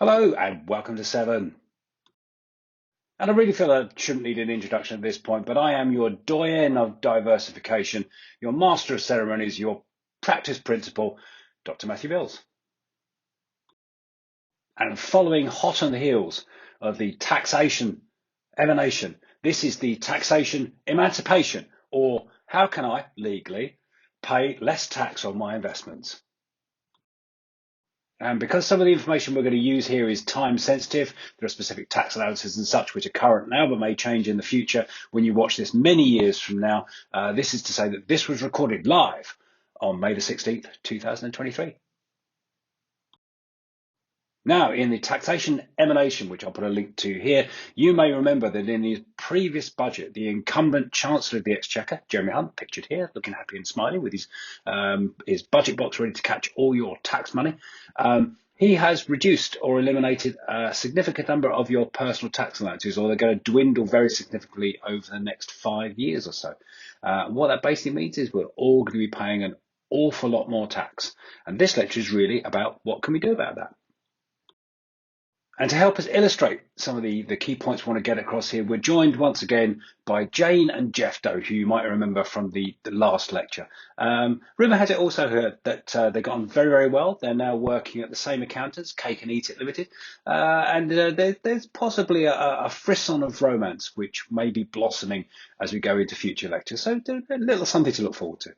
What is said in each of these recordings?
Hello and welcome to Seven. And I really feel I shouldn't need an introduction at this point, but I am your doyen of diversification, your master of ceremonies, your practice principal, Dr. Matthew Mills. And following hot on the heels of the taxation emanation, this is the taxation emancipation, or how can I legally pay less tax on my investments? And because some of the information we're going to use here is time sensitive, there are specific tax allowances and such which are current now but may change in the future when you watch this many years from now. This is to say that this was recorded live on May the 16th, 2023. Now, in the taxation emanation, which I'll put a link to here, you may remember that in his previous budget, the incumbent Chancellor of the Exchequer, Jeremy Hunt, pictured here, looking happy and smiling with his budget box ready to catch all your tax money, he has reduced or eliminated a significant number of your personal tax allowances, or they're going to dwindle very significantly over the next 5 years or so. What that basically means is we're all going to be paying an awful lot more tax. And this lecture is really about what can we do about that. And to help us illustrate some of the key points we want to get across here, we're joined once again by Jane and Jeff Doe, who you might remember from the last lecture. Rumour has it also heard that they got on very, very well. They're now working at the same accountants, Cake and Eat It Limited, and there's possibly a frisson of romance which may be blossoming as we go into future lectures. So a little something to look forward to.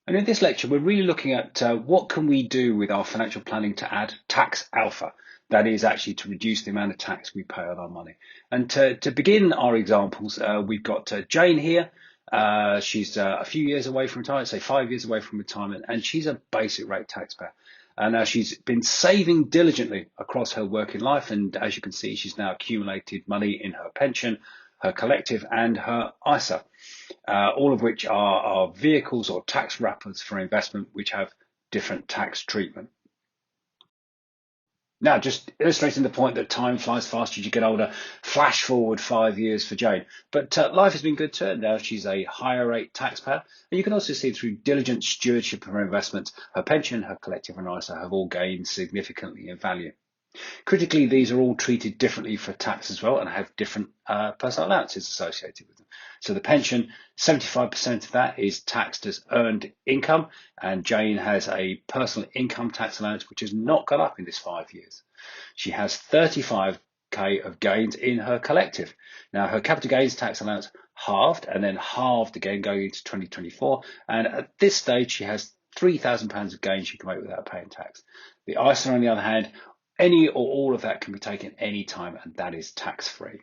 And in this lecture, we're really looking at what can we do with our financial planning to add tax alpha. That is actually to reduce the amount of tax we pay on our money. And to begin our examples, we've got Jane here. She's a few years away from retirement, say 5 years away from retirement, and she's a basic rate taxpayer. And now she's been saving diligently across her working life. And as you can see, she's now accumulated money in her pension, her collective, and her ISA. All of which are vehicles or tax wrappers for investment which have different tax treatment. Now, just illustrating the point that time flies fast as you get older, flash forward 5 years for Jane. But life has been good to her. Now she's a higher rate taxpayer. And you can also see through diligent stewardship of her investments, her pension, her collective and ISA have all gained significantly in value. Critically, these are all treated differently for tax as well and have different personal allowances associated with them. So the pension, 75% of that is taxed as earned income, and Jane has a personal income tax allowance which has not gone up in this 5 years. She has 35k of gains in her collective. Now her capital gains tax allowance halved and then halved again going into 2024, and at this stage she has £3,000 of gains she can make without paying tax. The ISA, on the other hand, any or all of that can be taken any time, and that is tax-free.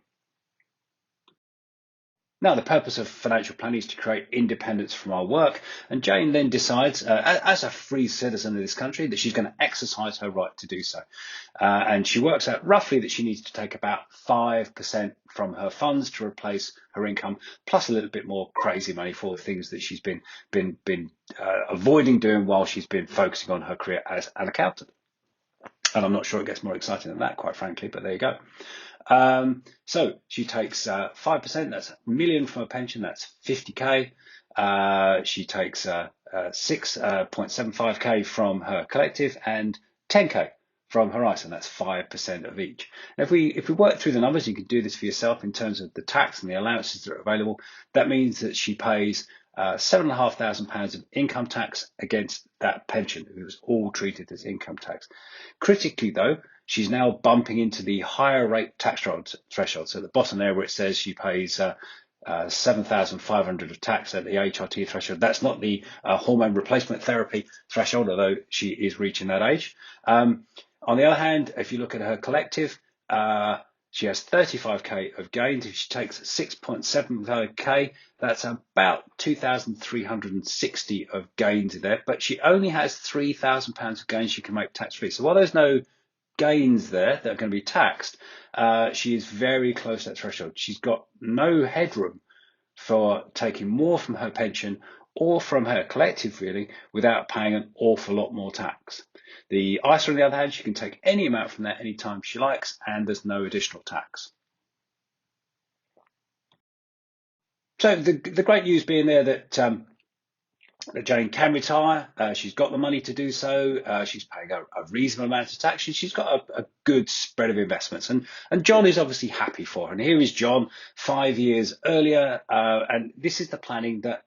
Now, the purpose of financial planning is to create independence from our work, and Jane then decides, as a free citizen of this country, that she's going to exercise her right to do so. And she works out roughly that she needs to take about 5% from her funds to replace her income, plus a little bit more crazy money for the things that she's been avoiding doing while she's been focusing on her career as an accountant. And I'm not sure it gets more exciting than that, quite frankly, but there you go. So she takes 5%, that's a million from her pension, that's 50k. She takes 6.75k from her collective and 10k from her ISA, and that's 5% of each. Now, if we work through the numbers, you can do this for yourself in terms of the tax and the allowances that are available. That means that she pays £7,500 of income tax against that pension. It was all treated as income tax. Critically, though, she's now bumping into the higher rate tax threshold. So at the bottom there where it says she pays 7,500 of tax at the HRT threshold, that's not the hormone replacement therapy threshold, although she is reaching that age. On the other hand, if you look at her collective, she has 35k of gains. If she takes 6.75k, that's about 2,360 of gains there. But she only has £3,000 of gains she can make tax-free. So while there's no gains there that are going to be taxed, she is very close to that threshold. She's got no headroom for taking more from her pension or from her collective, really, without paying an awful lot more tax. The ISA, on the other hand, she can take any amount from that anytime she likes, and there's no additional tax. So the great news being there that Jane can retire. She's got the money to do so. She's paying a reasonable amount of tax. She's got a good spread of investments. And John is obviously happy for her. And here is John 5 years earlier. And this is the planning that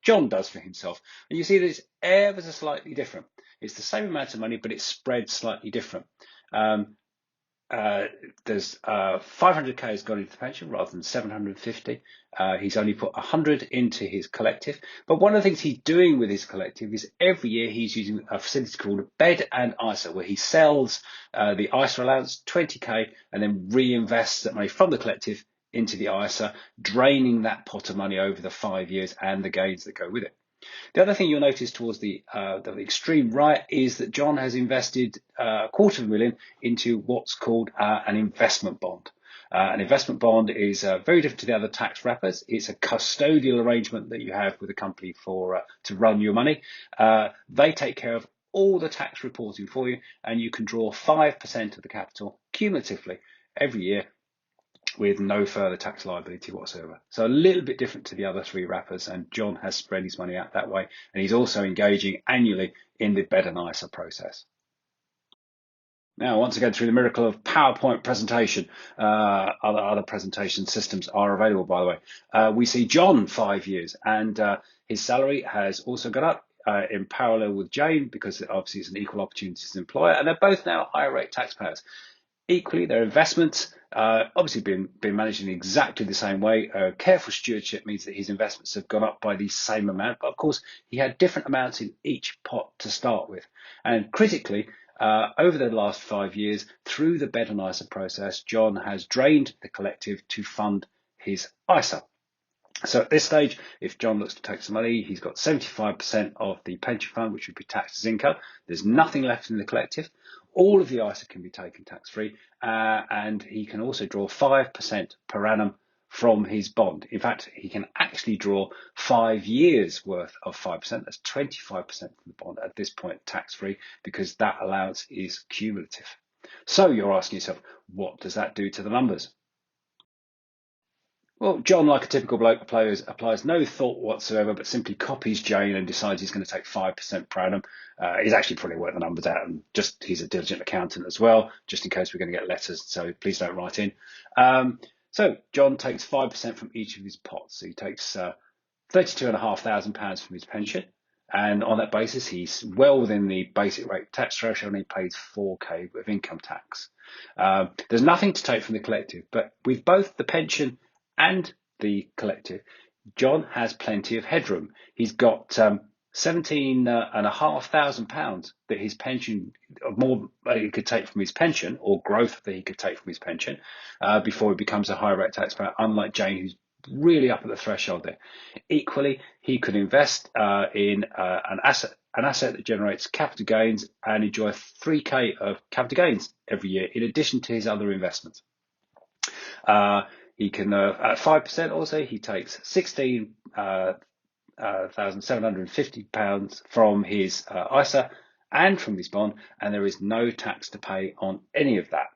John does for himself. And you see that it's ever so slightly different. It's the same amount of money, but it's spread slightly different. There's 500k has gone into the pension rather than 750. He's only put 100 into his collective. But one of the things he's doing with his collective is every year he's using a facility called a bed and ISA, where he sells the ISA allowance, 20k, and then reinvests that money from the collective into the ISA, draining that pot of money over the 5 years and the gains that go with it. The other thing you'll notice towards the extreme right is that John has invested $250,000 into what's called an investment bond. An investment bond is very different to the other tax wrappers. It's a custodial arrangement that you have with a company for to run your money. They take care of all the tax reporting for you, and you can draw 5% of the capital cumulatively every year with no further tax liability whatsoever. So a little bit different to the other three wrappers, and John has spread his money out that way, and he's also engaging annually in the better nicer process. Now, once again, through the miracle of PowerPoint presentation, other presentation systems are available, by the way. We see John 5 years, and his salary has also gone up in parallel with Jane, because obviously it's an equal opportunities employer, and they're both now higher rate taxpayers. Equally, their investments obviously been managed in exactly the same way. Careful stewardship means that his investments have gone up by the same amount, but of course he had different amounts in each pot to start with. And critically, over the last 5 years, through the better nicer process, John has drained the collective to fund his ISA. So at this stage, if John looks to take some money, he's got 75% of the pension fund, which would be taxed as income. There's nothing left in the collective. All of the ISA can be taken tax-free, and he can also draw 5% per annum from his bond. In fact, he can actually draw 5 years worth of 5%. That's 25% from the bond at this point, tax-free, because that allowance is cumulative. So you're asking yourself, what does that do to the numbers? Well, John, like a typical bloke, applies no thought whatsoever, but simply copies Jane and decides he's going to take 5% per annum. He's actually probably worked the numbers out, and he's a diligent accountant as well, just in case we're going to get letters, so please don't write in. So John takes 5% from each of his pots. So he takes £32,500 from his pension, and on that basis, he's well within the basic rate tax threshold, and he pays 4k of income tax. There's nothing to take from the collective, but with both the pension and the collective, John has plenty of headroom. He's got £17,500 that his pension, more he could take from his pension, or growth that he could take from his pension, before he becomes a high rate taxpayer, unlike Jane, who's really up at the threshold there. Equally, he could invest in an asset that generates capital gains and enjoy 3k of capital gains every year, in addition to his other investments. He can, at 5% also, he takes £16,750 from his ISA and from his bond, and there is no tax to pay on any of that.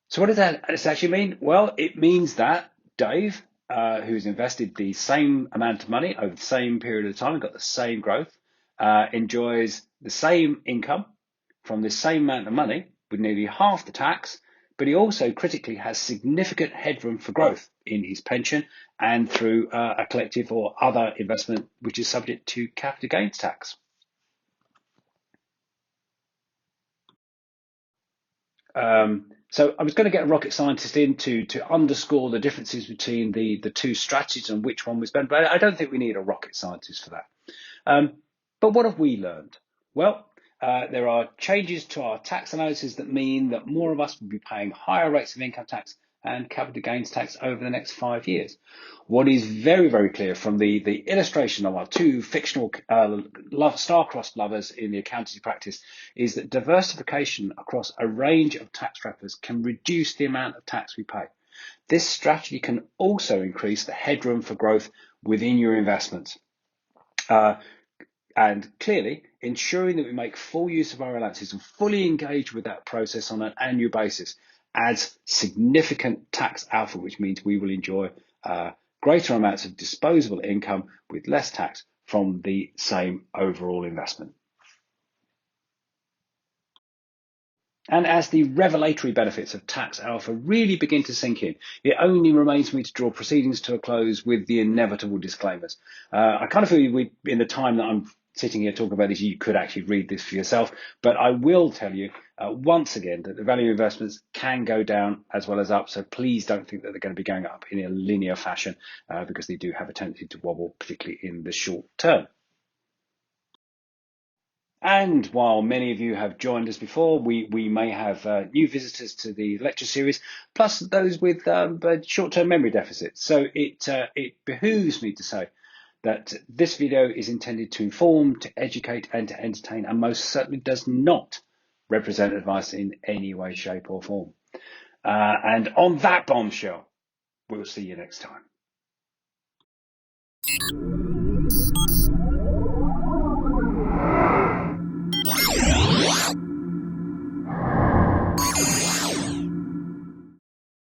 So what does that actually mean? Well, it means that Dave, who's invested the same amount of money over the same period of time, got the same growth, enjoys the same income from the same amount of money with nearly half the tax, but he also critically has significant headroom for growth in his pension and through a collective or other investment which is subject to capital gains tax. So I was going to get a rocket scientist in to underscore the differences between the two strategies and which one was better, but I don't think we need a rocket scientist for that. But what have we learned? Well, there are changes to our tax analysis that mean that more of us will be paying higher rates of income tax and capital gains tax over the next 5 years. What is very, very clear from the illustration of our two fictional star-crossed lovers in the accountancy practice is that diversification across a range of tax wrappers can reduce the amount of tax we pay. This strategy can also increase the headroom for growth within your investments. And clearly, ensuring that we make full use of our allowances and fully engage with that process on an annual basis adds significant tax alpha, which means we will enjoy greater amounts of disposable income with less tax from the same overall investment. And as the revelatory benefits of tax alpha really begin to sink in, it only remains for me to draw proceedings to a close with the inevitable disclaimers. I kind of feel in the time that I'm sitting here talking about this, you could actually read this for yourself, but I will tell you once again that the value of investments can go down as well as up, so please don't think that they're going to be going up in a linear fashion because they do have a tendency to wobble, particularly in the short term. And while many of you have joined us before, we may have new visitors to the lecture series, plus those with short-term memory deficits. So it behooves me to say that this video is intended to inform, to educate, and to entertain, and most certainly does not represent advice in any way, shape, or form. And on that bombshell, we'll see you next time.